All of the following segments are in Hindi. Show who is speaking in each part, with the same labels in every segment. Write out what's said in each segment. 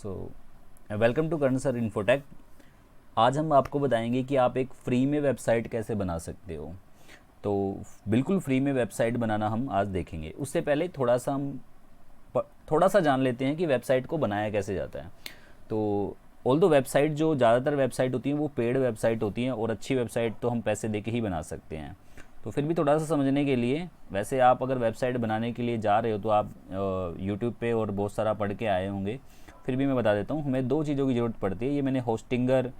Speaker 1: So welcome to Karan sir infotech. आज हम आपको बताएंगे कि आप एक फ्री में वेबसाइट कैसे बना सकते हो। तो बिल्कुल फ्री में वेबसाइट बनाना हम आज देखेंगे। उससे पहले थोड़ा सा जान लेते हैं कि वेबसाइट को बनाया कैसे जाता है। तो ऑल्दो वेबसाइट जो ज़्यादातर वेबसाइट होती हैं वो पेड वेबसाइट होती हैं, और अच्छी वेबसाइट तो हम पैसे दे के ही बना सकते हैं। तो फिर भी थोड़ा सा समझने के लिए, वैसे आप अगर वेबसाइट बनाने के लिए जा रहे हो तो आप यूट्यूब पे और बहुत सारा पढ़ के आए होंगे, फिर भी मैं बता देता हूँ। हमें दो चीज़ों की ज़रूरत पड़ती है। ये मैंने होस्टिंगर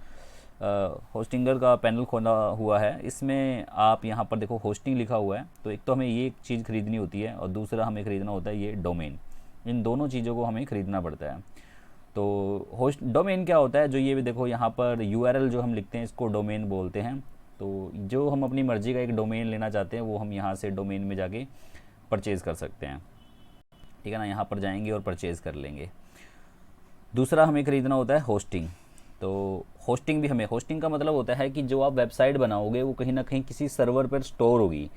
Speaker 1: का पैनल खोला हुआ है। इसमें आप यहाँ पर देखो होस्टिंग लिखा हुआ है। तो एक तो हमें ये एक चीज़ खरीदनी होती है, और दूसरा हमें ख़रीदना होता है ये डोमेन। इन दोनों चीज़ों को हमें ख़रीदना पड़ता है। तो होस्ट डोमेन क्या होता है, जो ये भी देखो यहाँ पर यूआरएल जो हम लिखते हैं इसको डोमेन बोलते हैं। तो जो हम अपनी मर्ज़ी का एक डोमेन लेना चाहते हैं वो हम यहाँ से डोमेन में जाके परचेज़ कर सकते हैं। ठीक है ना, यहाँ पर जाएंगे और परचेज़ कर लेंगे। दूसरा हमें ख़रीदना होता है होस्टिंग। तो होस्टिंग का मतलब होता है कि जो आप वेबसाइट बनाओगे वो कहीं ना कहीं किसी सर्वर पर स्टोर होगी।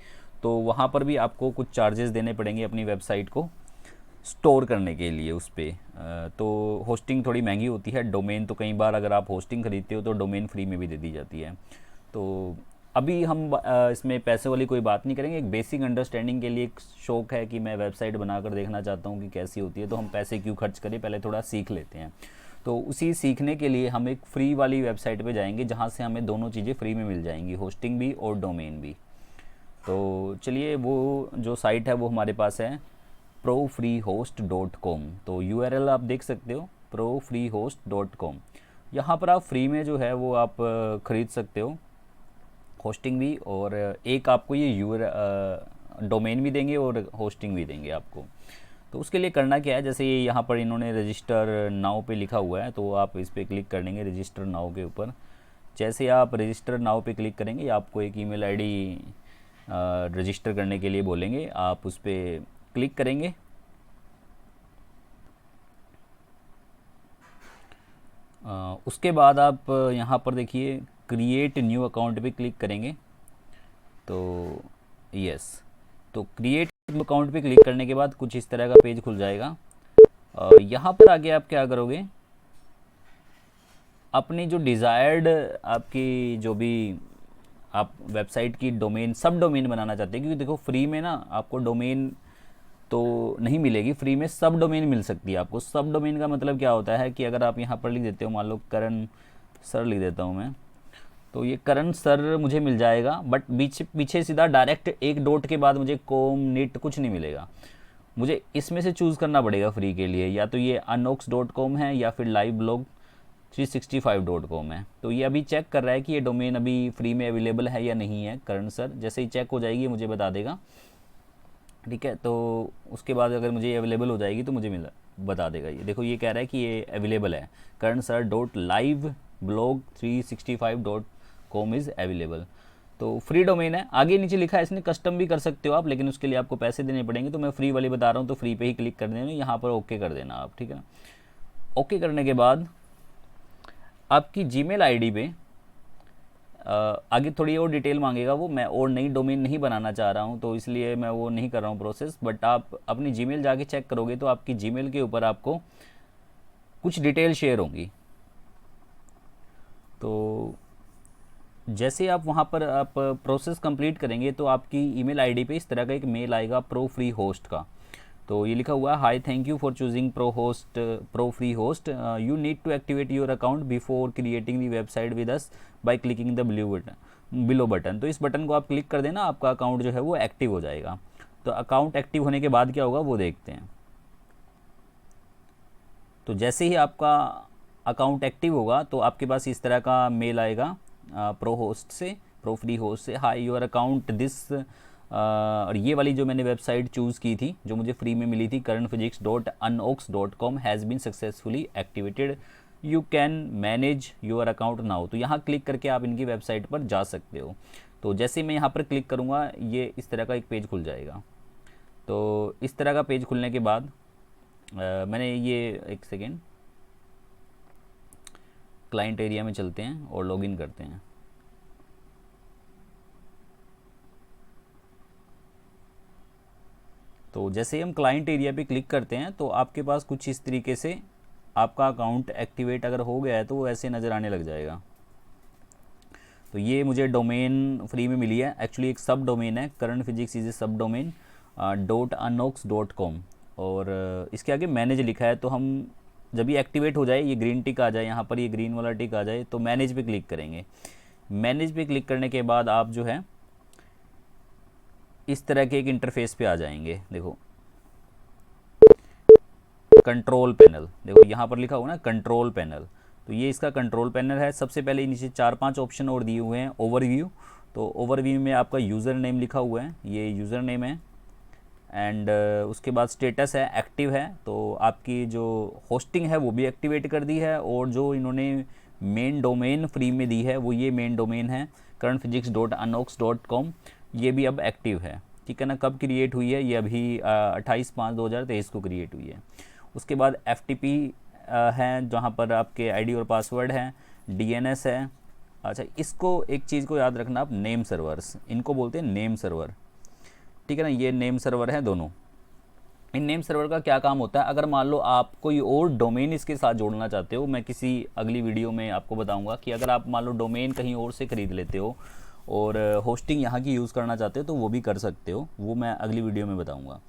Speaker 1: तो वहाँ पर भी आपको कुछ चार्जेस देने पड़ेंगे अपनी वेबसाइट को स्टोर करने के लिए उस पर। तो होस्टिंग थोड़ी महंगी होती है। डोमेन तो कई बार अगर आप होस्टिंग ख़रीदते हो तो डोमेन फ्री में भी दे दी जाती है। तो अभी हम इसमें पैसे वाली कोई बात नहीं करेंगे। एक बेसिक अंडरस्टैंडिंग के लिए एक शौक है कि मैं वेबसाइट बनाकर देखना चाहता हूँ कि कैसी होती है, तो हम पैसे क्यों खर्च करें, पहले थोड़ा सीख लेते हैं। तो उसी सीखने के लिए हम एक फ्री वाली वेबसाइट पे जाएंगे जहाँ से हमें दोनों चीज़ें फ्री में मिल जाएंगी, होस्टिंग भी और डोमेन भी। तो चलिए, वो जो साइट है वो हमारे पास है profreehost.com। तो यूआरएल आप देख सकते हो, profreehost.com। यहाँ पर आप फ्री में जो है वो आप ख़रीद सकते हो होस्टिंग भी, और एक आपको ये डोमेन भी देंगे और होस्टिंग भी देंगे आपको। तो उसके लिए करना क्या है, जैसे ये यहाँ पर इन्होंने रजिस्टर नाउ पे लिखा हुआ है, तो आप इस पर क्लिक कर देंगे रजिस्टर नाउ के ऊपर। जैसे आप रजिस्टर नाउ पे क्लिक करेंगे आपको एक ईमेल आईडी रजिस्टर करने के लिए बोलेंगे। आप उस पर क्लिक करेंगे। उसके बाद आप यहाँ पर देखिए क्रिएट न्यू अकाउंट पे क्लिक करेंगे। तो यस, तो क्रिएट न्यू अकाउंट पे क्लिक करने के बाद कुछ इस तरह का पेज खुल जाएगा। यहाँ पर आगे आप क्या करोगे, अपनी जो डिज़ायर्ड आपकी जो भी आप वेबसाइट की डोमेन सब डोमेन बनाना चाहते हैं, क्योंकि देखो फ्री में ना आपको डोमेन तो नहीं मिलेगी, फ्री में सब डोमेन मिल सकती है आपको। सब डोमेन का मतलब क्या होता है कि अगर आप यहाँ पर लिख देते हो, मान लो करण सर लिख देता हूँ मैं, तो ये करण सर मुझे मिल जाएगा, बट पीछे पीछे सीधा डायरेक्ट एक डॉट के बाद मुझे कॉम निट कुछ नहीं मिलेगा। मुझे इसमें से चूज़ करना पड़ेगा फ्री के लिए, या तो ये anox.com है या फिर लाइव ब्लॉग 365.com है। तो ये अभी चेक कर रहा है कि ये डोमेन अभी फ्री में अवेलेबल है या नहीं है करण सर। जैसे ही चेक हो जाएगी मुझे बता देगा। ठीक है, तो उसके बाद अगर मुझे ये अवेलेबल हो जाएगी तो मुझे मिल बता देगा। ये देखो ये कह रहा है कि ये अवेलेबल है, Karan sir dot live blog 365.com is available. तो फ्री डोमेन है। आगे नीचे लिखा है इसने कस्टम भी कर सकते हो आप, लेकिन उसके लिए आपको पैसे देने पड़ेंगे। तो मैं फ्री वाली बता रहा हूँ, तो फ्री पे ही क्लिक कर देना, यहाँ पर ओके कर देना आप। ठीक है ना, ओके करने के बाद आपकी जीमेल आईडी पे आगे थोड़ी और डिटेल मांगेगा वो। मैं और नई डोमेन नहीं बनाना चाह रहा हूँ, तो इसलिए मैं वो नहीं कर रहा हूँ प्रोसेस। बट आप अपनी जीमेल जाके चेक करोगे तो आपकी जीमेल के ऊपर आपको कुछ डिटेल शेयर होंगी। तो जैसे आप वहाँ पर आप प्रोसेस कंप्लीट करेंगे तो आपकी ईमेल आईडी पे इस तरह का एक मेल आएगा प्रो फ्री होस्ट का। तो ये लिखा हुआ है, hi thank you for choosing pro free host, you need to activate your account before creating the website with us by clicking the below button. तो इस बटन को आप क्लिक कर देना, आपका अकाउंट जो है वो एक्टिव हो जाएगा। तो अकाउंट एक्टिव होने के बाद क्या होगा वो देखते हैं। तो जैसे ही आपका अकाउंट एक्टिव होगा तो आपके पास इस तरह का मेल आएगा प्रो फ्री होस्ट से, हाई योर अकाउंट दिस। और ये वाली जो मैंने वेबसाइट चूज़ की थी जो मुझे फ्री में मिली थी, karanphysics.unox.com has been successfully activated, you can manage your account now. तो यहाँ क्लिक करके आप इनकी वेबसाइट पर जा सकते हो। तो जैसे मैं यहाँ पर क्लिक करूँगा ये इस तरह का एक पेज खुल जाएगा। तो इस तरह का पेज खुलने के बाद मैंने ये एक सेकेंड क्लाइंट एरिया में चलते हैं और लॉगिन करते हैं। तो जैसे ही हम क्लाइंट एरिया पे क्लिक करते हैं तो आपके पास कुछ इस तरीके से आपका अकाउंट एक्टिवेट अगर हो गया है तो वो ऐसे नज़र आने लग जाएगा। तो ये मुझे डोमेन फ्री में मिली है, एक्चुअली एक सब डोमेन है, करंट फिजिक्स इज ए सब डोमेन .anox.com, और इसके आगे मैनेज लिखा है। तो हम जब ये एक्टिवेट हो जाए, ये ग्रीन टिक आ जाए, यहाँ पर ये ग्रीन वाला टिक आ जाए, तो मैनेज पे क्लिक करेंगे। मैनेज पे क्लिक करने के बाद आप जो है इस तरह के एक इंटरफेस पे आ जाएंगे। देखो कंट्रोल पैनल, देखो यहाँ पर लिखा हुआ ना कंट्रोल पैनल, तो ये इसका कंट्रोल पैनल है। सबसे पहले नीचे 4-5 ऑप्शन और दिए हुए हैं। ओवरव्यू, तो ओवरव्यू में आपका यूज़र नेम लिखा हुआ है, ये यूज़र नेम है। एंड उसके बाद स्टेटस है, एक्टिव है, तो आपकी जो होस्टिंग है वो भी एक्टिवेट कर दी है, और जो इन्होंने मेन डोमेन फ्री में दी है वो ये मेन डोमेन है currentphysics.anox.com, ये भी अब एक्टिव है। ठीक है ना। कब क्रिएट हुई है? ये अभी 28/5/2023 को क्रिएट हुई है। उसके बाद FTP है, जहाँ पर आपके आईडी और पासवर्ड है, DNS है। अच्छा, इसको एक चीज़ को याद रखना आप, नेम सर्वर्स, इनको बोलते हैं नेम सर्वर। ठीक है ना, ये नेम सर्वर है दोनों। इन नेम सर्वर का क्या काम होता है? अगर मान लो आप कोई और डोमेन इसके साथ जोड़ना चाहते हो, मैं किसी अगली वीडियो में आपको बताऊंगा कि अगर आप मान लो डोमेन कहीं और से ख़रीद लेते हो और होस्टिंग यहाँ की यूज़ करना चाहते हो तो वो भी कर सकते हो, वो मैं अगली वीडियो में बताऊँगा।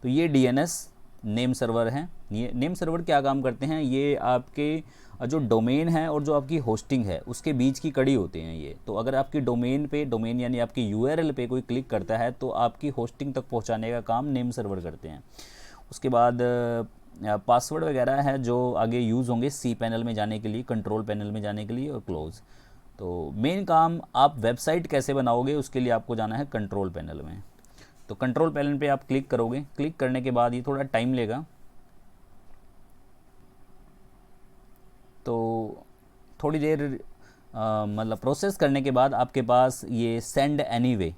Speaker 1: तो ये DNS नेम सर्वर हैं। ये नेम सर्वर क्या काम करते हैं? ये आपके जो डोमेन है और जो आपकी होस्टिंग है उसके बीच की कड़ी होते हैं ये। तो अगर आपकी डोमेन पे, डोमेन यानी आपकी URL पे कोई क्लिक करता है तो आपकी होस्टिंग तक पहुंचाने का काम नेम सर्वर करते हैं। उसके बाद पासवर्ड वगैरह है जो आगे यूज़ होंगे सी पैनल में जाने के लिए, कंट्रोल पैनल में जाने के लिए, और क्लोज। तो मेन काम आप वेबसाइट कैसे बनाओगे उसके लिए आपको जाना है कंट्रोल पैनल में। तो कंट्रोल पैनल पे आप क्लिक करोगे, क्लिक करने के बाद ये थोड़ा टाइम लेगा, तो थोड़ी देर मतलब प्रोसेस करने के बाद आपके पास ये सेंड एनीवे,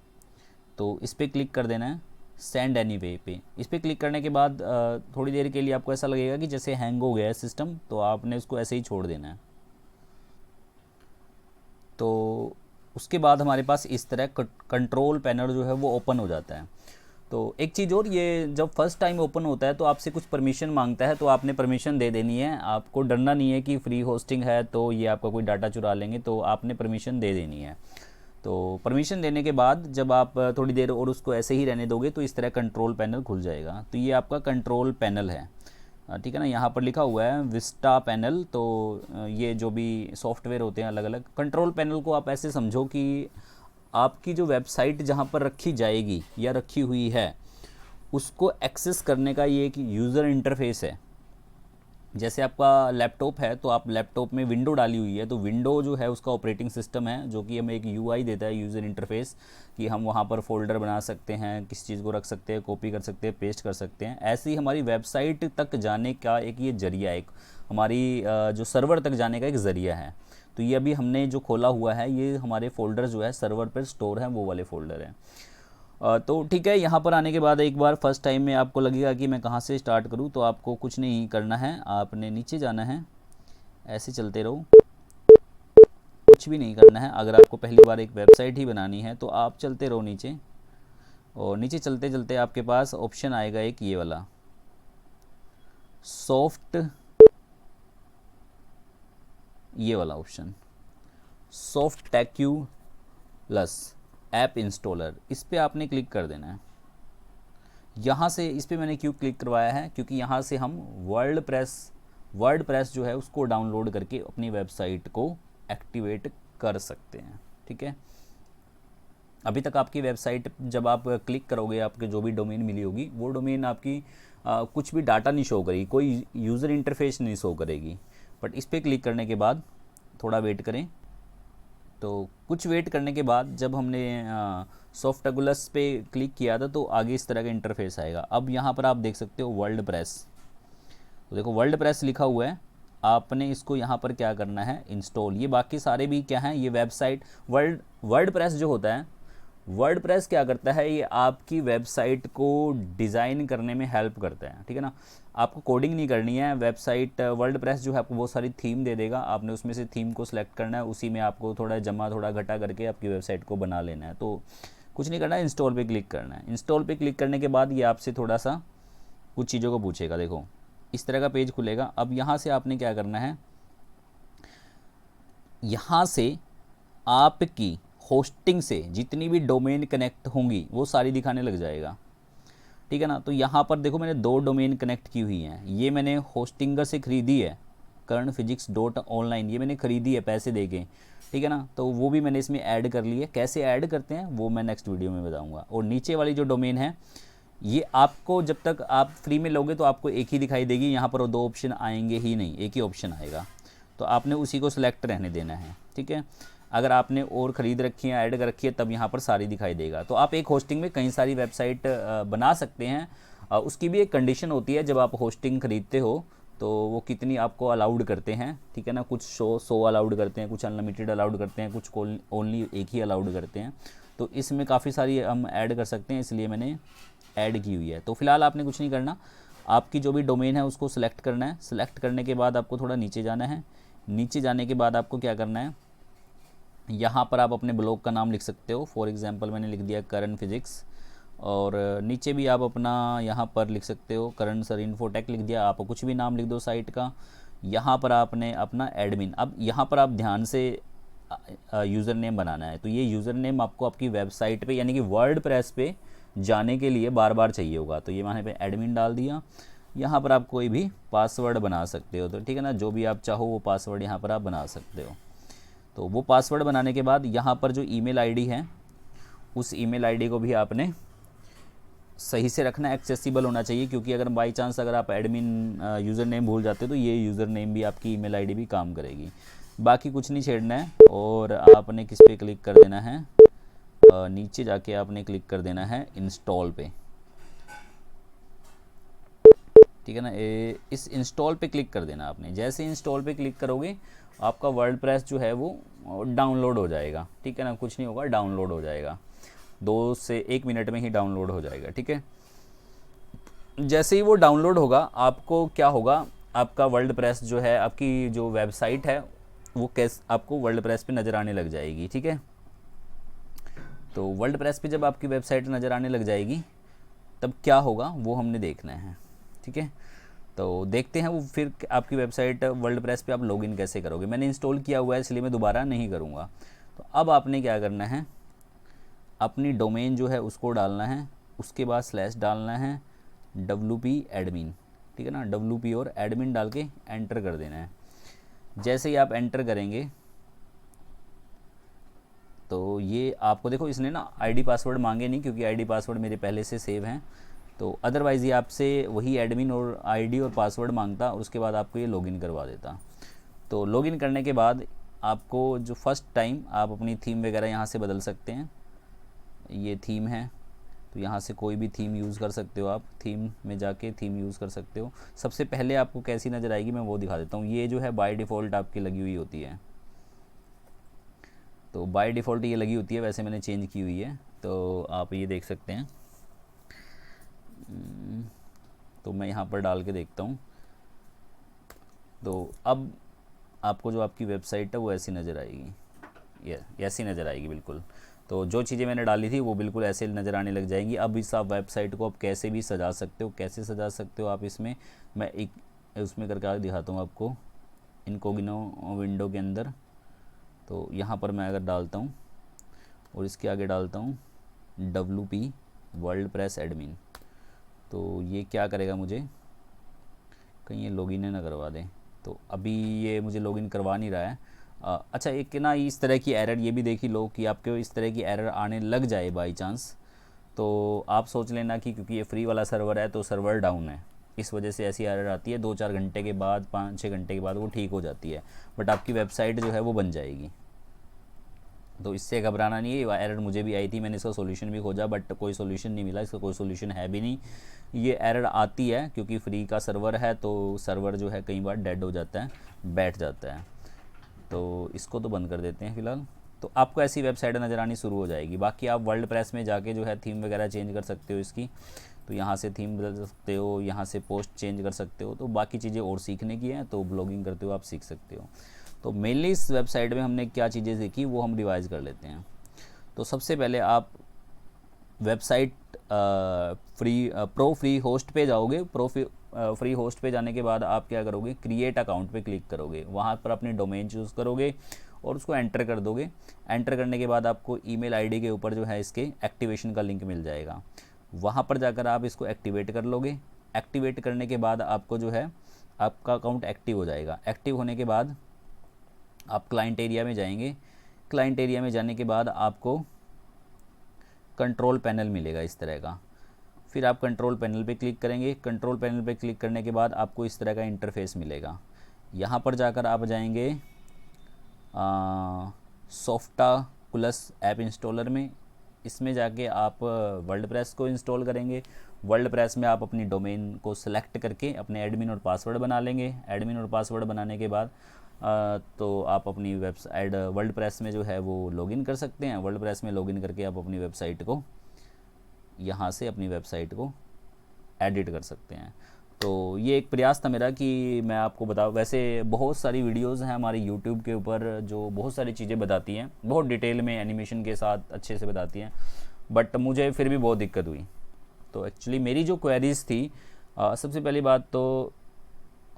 Speaker 1: तो इस पर क्लिक कर देना है, सेंड एनीवे पे। इस पर क्लिक करने के बाद थोड़ी देर के लिए आपको ऐसा लगेगा कि जैसे हैंग हो गया है सिस्टम, तो आपने उसको ऐसे ही छोड़ देना है। तो उसके बाद हमारे पास इस तरह कंट्रोल पैनल जो है वो ओपन हो जाता है। तो एक चीज़ और, ये जब फर्स्ट टाइम ओपन होता है तो आपसे कुछ परमिशन मांगता है, तो आपने परमिशन दे देनी है। आपको डरना नहीं है कि फ्री होस्टिंग है तो ये आपका कोई डाटा चुरा लेंगे, तो आपने परमिशन दे देनी है। तो परमिशन देने के बाद जब आप थोड़ी देर और उसको ऐसे ही रहने दोगे तो इस तरह कंट्रोल पैनल खुल जाएगा। तो ये आपका कंट्रोल पैनल है, ठीक है ना। यहाँ पर लिखा हुआ है विस्टा पैनल। तो ये जो भी सॉफ्टवेयर होते हैं अलग अलग, कंट्रोल पैनल को आप ऐसे समझो कि आपकी जो वेबसाइट जहाँ पर रखी जाएगी या रखी हुई है उसको एक्सेस करने का ये एक यूज़र इंटरफेस है। जैसे आपका लैपटॉप है तो आप लैपटॉप में विंडो डाली हुई है, तो विंडो जो है उसका ऑपरेटिंग सिस्टम है जो कि हमें एक UI देता है, यूज़र इंटरफेस, कि हम वहाँ पर फोल्डर बना सकते हैं, किस चीज़ को रख सकते हैं, कॉपी कर सकते हैं, पेस्ट कर सकते हैं। ऐसे ही हमारी वेबसाइट तक जाने का एक ये जरिया, एक हमारी जो सर्वर तक जाने का एक ज़रिया है। तो ये अभी हमने जो खोला हुआ है ये हमारे फोल्डर जो है सर्वर पर स्टोर है, वो वाले फ़ोल्डर हैं। तो ठीक है, यहाँ पर आने के बाद एक बार फर्स्ट टाइम में आपको लगेगा कि मैं कहाँ से स्टार्ट करूँ, तो आपको कुछ नहीं करना है, आपने नीचे जाना है, ऐसे चलते रहो, कुछ भी नहीं करना है। अगर आपको पहली बार एक वेबसाइट ही बनानी है तो आप चलते रहो नीचे, और नीचे चलते चलते आपके पास ऑप्शन आएगा एक ये वाला सॉफ्ट, ये वाला ऑप्शन सॉफ्टटेक्यूलस ऐप इंस्टॉलर, इस पे आपने क्लिक कर देना है। यहाँ से इस पे मैंने क्यों क्लिक करवाया है, क्योंकि यहाँ से हम वर्डप्रेस जो है उसको डाउनलोड करके अपनी वेबसाइट को एक्टिवेट कर सकते हैं। ठीक है, अभी तक आपकी वेबसाइट जब आप क्लिक करोगे, आपके जो भी डोमेन मिली होगी वो डोमेन आपकी कुछ भी डाटा नहीं शो करेगी, कोई यूज़र इंटरफेस नहीं शो करेगी। बट इस पर क्लिक करने के बाद थोड़ा वेट करें। तो कुछ वेट करने के बाद जब हमने सॉफ्टटेक्यूलस पे क्लिक किया था तो आगे इस तरह का इंटरफेस आएगा। अब यहाँ पर आप देख सकते हो वर्डप्रेस, तो देखो वर्डप्रेस लिखा हुआ है, आपने इसको यहाँ पर क्या करना है, इंस्टॉल। ये बाकी सारे भी क्या हैं, ये वेबसाइट वर्डप्रेस जो होता है, वर्डप्रेस क्या करता है, ये आपकी वेबसाइट को डिज़ाइन करने में हेल्प करता है। ठीक है ना, आपको कोडिंग नहीं करनी है। वेबसाइट वर्डप्रेस जो है आपको बहुत सारी थीम दे देगा, आपने उसमें से थीम को सिलेक्ट करना है, उसी में आपको थोड़ा जमा थोड़ा घटा करके आपकी वेबसाइट को बना लेना है। तो कुछ नहीं करना है, इंस्टॉल पे क्लिक करना है। इंस्टॉल पे क्लिक करने के बाद ये आपसे थोड़ा सा कुछ चीज़ों को पूछेगा। देखो इस तरह का पेज खुलेगा। अब यहाँ से आपने क्या करना है, यहाँ से आपकी होस्टिंग से जितनी भी डोमेन कनेक्ट होंगी वो सारी दिखाने लग जाएगा, ठीक है ना। तो यहाँ पर देखो मैंने 2 डोमेन कनेक्ट की हुई हैं, ये मैंने होस्टिंगर से ख़रीदी है, kernphysics.online, ये मैंने ख़रीदी है पैसे दे के, ठीक है ना। तो वो भी मैंने इसमें ऐड कर ली है। कैसे ऐड करते हैं वो मैं नेक्स्ट वीडियो में बताऊँगा। और नीचे वाली जो डोमेन है ये आपको जब तक आप फ्री में लोगे तो आपको एक ही दिखाई देगी, यहाँ पर 2 ऑप्शन आएंगे ही नहीं, एक ही ऑप्शन आएगा, तो आपने उसी को सिलेक्ट रहने देना है, ठीक है। अगर आपने और ख़रीद रखी है, ऐड कर रखी है, तब यहाँ पर सारी दिखाई देगा। तो आप एक होस्टिंग में कई सारी वेबसाइट बना सकते हैं। उसकी भी एक कंडीशन होती है, जब आप होस्टिंग ख़रीदते हो तो वो कितनी आपको अलाउड करते हैं, ठीक है ना। कुछ 100 अलाउड करते हैं, कुछ अनलिमिटेड अलाउड करते हैं, कुछ ओनली एक ही अलाउड करते हैं। तो इसमें काफ़ी सारी हम ऐड कर सकते हैं, इसलिए मैंने ऐड की हुई है। तो फिलहाल आपने कुछ नहीं करना, आपकी जो भी डोमेन है उसको सिलेक्ट करना है। सिलेक्ट करने के बाद आपको थोड़ा नीचे जाना है। नीचे जाने के बाद आपको क्या करना है, यहाँ पर आप अपने ब्लॉग का नाम लिख सकते हो। फॉर एग्जांपल मैंने लिख दिया करण फिजिक्स, और नीचे भी आप अपना यहाँ पर लिख सकते हो करण सर इन्फोटेक लिख दिया, आप कुछ भी नाम लिख दो साइट का। यहाँ पर आपने अपना एडमिन, अब यहाँ पर आप ध्यान से यूज़र नेम बनाना है। तो ये यूज़र नेम आपको आपकी वेबसाइट पे यानी कि वर्डप्रेस पे जाने के लिए बार बार चाहिए होगा। तो ये मैंने पे एडमिन डाल दिया। यहाँ पर आप कोई भी पासवर्ड बना सकते हो, तो ठीक है ना, जो भी आप चाहो वो पासवर्ड यहाँ पर आप बना सकते हो। तो वो पासवर्ड बनाने के बाद यहाँ पर जो ईमेल आईडी है उस ईमेल आईडी को भी आपने सही से रखना, एक्सेसिबल होना चाहिए, क्योंकि अगर बाई चांस अगर आप एडमिन यूज़र नेम भूल जाते हो तो ये यूज़र नेम भी आपकी ईमेल आईडी भी काम करेगी। बाकी कुछ नहीं छेड़ना है। और आपने किस पे क्लिक कर देना है, नीचे जाके आपने क्लिक कर देना है इंस्टॉल पे, ठीक है ना। इस इंस्टॉल पे क्लिक कर देना आपने। जैसे इंस्टॉल पे क्लिक करोगे आपका वर्डप्रेस जो है वो डाउनलोड हो जाएगा, ठीक है ना। कुछ नहीं होगा, डाउनलोड हो जाएगा, 2 से 1 मिनट में ही डाउनलोड हो जाएगा, ठीक है। जैसे ही वो डाउनलोड होगा आपको क्या होगा, आपका वर्डप्रेस जो है, आपकी जो वेबसाइट है वो आपको वर्डप्रेस पे नज़र आने लग जाएगी, ठीक है। तो वर्डप्रेस पे जब आपकी वेबसाइट नज़र आने लग जाएगी तब क्या होगा वो हमने देखना है, ठीक है। तो देखते हैं वो फिर आपकी वेबसाइट वर्डप्रेस पे आप लॉगिन कैसे करोगे। मैंने इंस्टॉल किया हुआ है इसलिए मैं दोबारा नहीं करूँगा। तो अब आपने क्या करना है, अपनी डोमेन जो है उसको डालना है, उसके बाद स्लैश डालना है WP एडमिन, ठीक है ना। WP और एडमिन डाल के एंटर कर देना है। जैसे ही आप एंटर करेंगे तो ये आपको देखो इसने ना आईडी पासवर्ड मांगे नहीं, क्योंकि आईडी पासवर्ड मेरे पहले से सेव हैं। तो अदरवाइज़ ये आपसे वही एडमिन और आईडी और पासवर्ड मांगता और उसके बाद आपको ये लॉगिन करवा देता। तो लॉगिन करने के बाद आपको जो फर्स्ट टाइम आप अपनी थीम वगैरह यहाँ से बदल सकते हैं। ये थीम है तो यहाँ से कोई भी थीम यूज़ कर सकते हो आप, थीम में जाके थीम यूज़ कर सकते हो। सबसे पहले आपको कैसी नज़र आएगी मैं वो दिखा देता हूँ। ये जो है बाय डिफ़ॉल्ट आपकी लगी हुई होती है, तो बाय डिफ़ॉल्ट ये लगी होती है, वैसे मैंने चेंज की हुई है, तो आप ये देख सकते हैं। तो मैं यहाँ पर डाल के देखता हूँ। तो अब आपको जो आपकी वेबसाइट है वो ऐसी नज़र आएगी, ये ऐसी नज़र आएगी बिल्कुल। तो जो चीज़ें मैंने डाली थी वो बिल्कुल ऐसे नज़र आने लग जाएंगी। अब इस आप वेबसाइट को आप कैसे भी सजा सकते हो, कैसे सजा सकते हो आप इसमें, मैं एक उसमें करके दिखाता हूँ आपको इनकॉग्निटो विंडो के अंदर। तो यहाँ पर मैं अगर डालता हूँ और इसके आगे डालता हूँ WP वर्डप्रेस एडमिन, तो ये क्या करेगा, मुझे कहीं ये लॉगिन ना करवा दें। तो अभी ये मुझे लॉगिन करवा नहीं रहा है। अच्छा एक ना इस तरह की एरर ये भी देख ही लो कि आपके इस तरह की एरर आने लग जाए बाई चांस, तो आप सोच लेना कि क्योंकि ये फ्री वाला सर्वर है तो सर्वर डाउन है, इस वजह से ऐसी एरर आती है। 2-4 घंटे के बाद, 5-6 घंटे के बाद वो ठीक हो जाती है, बट आपकी वेबसाइट जो है वो बन जाएगी। तो इससे घबराना नहीं है। एरर मुझे भी आई थी, मैंने इसका सोल्यूशन भी खोजा बट कोई सोल्यूशन नहीं मिला, इसका कोई सोल्यूशन है भी नहीं। ये एरर आती है क्योंकि फ्री का सर्वर है, तो सर्वर जो है कई बार डेड हो जाता है, बैठ जाता है। तो इसको तो बंद कर देते हैं फ़िलहाल। तो आपको ऐसी वेबसाइट नज़र आनी शुरू हो जाएगी। बाकी आप वर्डप्रेस में जाके जो है थीम वगैरह चेंज कर सकते हो इसकी, तो यहाँ से थीम बदल सकते हो, यहाँ से पोस्ट चेंज कर सकते हो। तो बाकी चीज़ें और सीखने की हैं तो ब्लॉगिंग करते हो आप सीख सकते हो। तो मेनली इस वेबसाइट में हमने क्या चीज़ें सीखी वो हम रिवाइज़ कर लेते हैं। तो सबसे पहले आप वेबसाइट प्रो फ्री होस्ट पे जाओगे। फ्री होस्ट पे जाने के बाद आप क्या करोगे, क्रिएट अकाउंट पे क्लिक करोगे, वहाँ पर अपनी डोमेन चूज़ करोगे और उसको एंटर कर दोगे। एंटर करने के बाद आपको ईमेल आईडी के ऊपर जो है इसके एक्टिवेशन का लिंक मिल जाएगा, वहाँ पर जाकर आप इसको एक्टिवेट कर लोगे। एक्टिवेट करने के बाद आपको जो है आपका अकाउंट एक्टिव हो जाएगा। एक्टिव होने के बाद आप क्लाइंट एरिया में जाएंगे। क्लाइंट एरिया में जाने के बाद आपको कंट्रोल पैनल मिलेगा इस तरह का। फिर आप कंट्रोल पैनल पे क्लिक करेंगे। कंट्रोल पैनल पे क्लिक करने के बाद आपको इस तरह का इंटरफेस मिलेगा। यहाँ पर जाकर आप जाएंगे सॉफ्टाकुलस ऐप इंस्टॉलर में। इसमें जाके आप वर्डप्रेस को इंस्टॉल करेंगे। वर्डप्रेस में आप अपनी डोमेन को सिलेक्ट करके अपने एडमिन और पासवर्ड बना लेंगे। एडमिन और पासवर्ड बनाने के बाद तो आप अपनी वेबसाइट वर्डप्रेस में जो है वो लॉगिन कर सकते हैं। वर्डप्रेस में लॉगिन करके आप अपनी वेबसाइट को यहाँ से अपनी वेबसाइट को एडिट कर सकते हैं। तो ये एक प्रयास था मेरा कि मैं आपको बताऊँ। वैसे बहुत सारी वीडियोस हैं हमारे यूट्यूब के ऊपर जो बहुत सारी चीज़ें बताती हैं, बहुत डिटेल में एनिमेशन के साथ अच्छे से बताती हैं, बट मुझे फिर भी बहुत दिक्कत हुई। तो एक्चुअली मेरी जो क्वेरीज थी, सबसे पहली बात तो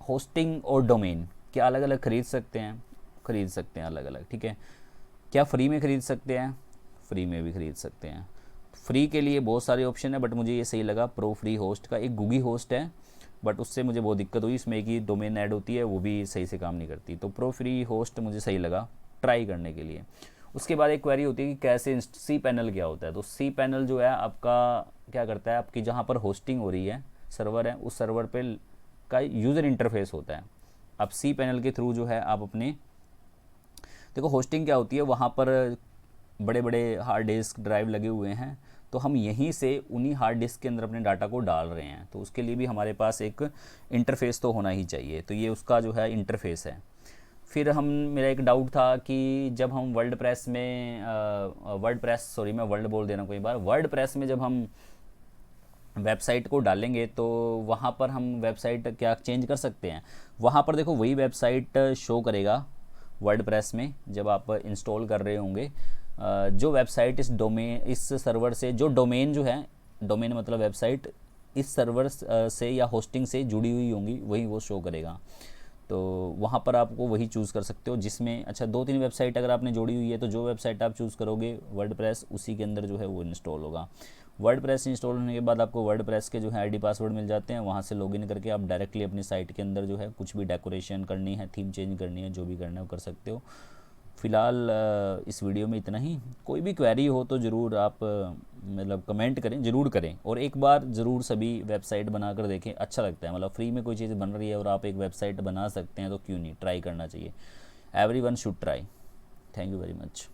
Speaker 1: होस्टिंग और डोमेन क्या अलग अलग खरीद सकते हैं? खरीद सकते हैं अलग अलग, ठीक है। क्या फ्री में खरीद सकते हैं? फ्री में भी खरीद सकते हैं। फ्री के लिए बहुत सारे ऑप्शन है, बट मुझे ये सही लगा प्रो फ्री होस्ट का। एक गूगी होस्ट है, बट उससे मुझे बहुत दिक्कत हुई। इसमें एक ही डोमेन ऐड होती है, वो भी सही से काम नहीं करती। तो प्रो फ्री होस्ट मुझे सही लगा ट्राई करने के लिए। उसके बाद एक क्वेरी होती है कि कैसे सी पैनल क्या होता है। तो सी पैनल जो है आपका क्या करता है, आपकी जहाँ पर होस्टिंग हो रही है, सर्वर है, उस सर्वर पे का यूज़र इंटरफेस होता है। अब सी पैनल के थ्रू जो है आप अपने, देखो होस्टिंग क्या होती है, वहाँ पर बड़े बड़े हार्ड डिस्क ड्राइव लगे हुए हैं, तो हम यहीं से उन्हीं हार्ड डिस्क के अंदर अपने डाटा को डाल रहे हैं। तो उसके लिए भी हमारे पास एक इंटरफेस तो होना ही चाहिए। तो ये उसका जो है इंटरफेस है। फिर मेरा एक डाउट था कि जब हम वर्डप्रेस में मैं वर्ल्ड बोल देना कोई बार, वर्डप्रेस में जब हम वेबसाइट को डालेंगे तो वहाँ पर हम वेबसाइट क्या चेंज कर सकते हैं? वहाँ पर देखो वही वेबसाइट शो करेगा वर्डप्रेस में जब आप इंस्टॉल कर रहे होंगे। जो वेबसाइट इस सर्वर से, जो डोमेन जो है, डोमेन मतलब वेबसाइट इस सर्वर से या होस्टिंग से जुड़ी हुई होंगी, वही वो शो करेगा। तो वहाँ पर आपको वही चूज़ कर सकते हो जिसमें, अच्छा 2-3 वेबसाइट अगर आपने जोड़ी हुई है तो जो वेबसाइट आप चूज़ करोगे वर्डप्रेस उसी के अंदर जो है वो इंस्टॉल होगा। वर्डप्रेस इंस्टॉल होने के बाद आपको वर्डप्रेस के जो है आईडी पासवर्ड मिल जाते हैं। वहाँ से लॉगिन करके आप डायरेक्टली अपनी साइट के अंदर जो है कुछ भी डेकोरेशन करनी है, थीम चेंज करनी है, जो भी करना है वो कर सकते हो। फ़िलहाल इस वीडियो में इतना ही। कोई भी क्वेरी हो तो ज़रूर आप मतलब कमेंट करें, ज़रूर करें, और एक बार ज़रूर सभी वेबसाइट बना कर देखें। अच्छा लगता है, मतलब फ्री में कोई चीज़ बन रही है और आप एक वेबसाइट बना सकते हैं तो क्यों नहीं, ट्राई करना चाहिए। Everyone should try. Thank you very much.